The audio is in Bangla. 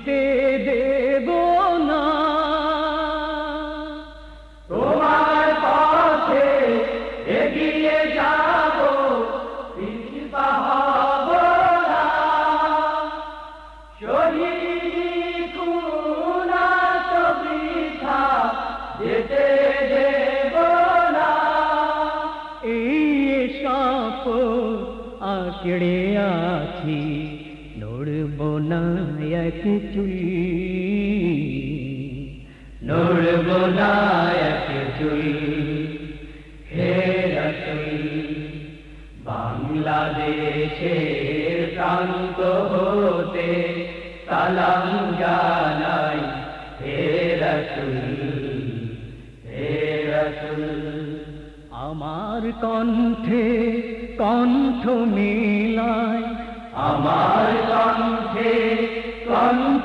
তে দেব না তোমার পথে এগিয়ে যাব, পিছপা হব না। শহীদ খুনা তো বৃথা যেতে দেব না। এই সাপ আঁকড়ে আছি, নড়ব না এক চুল, নড়ব না এক চুল। হে রাসূল, বাংলাদেশের প্রান্ত হতে সালাম জানাই। হে রাসূল, হে রাসূল। আমার কণ্ঠে কণ্ঠ মিলায়, আমার কণ্ঠে কণ্ঠ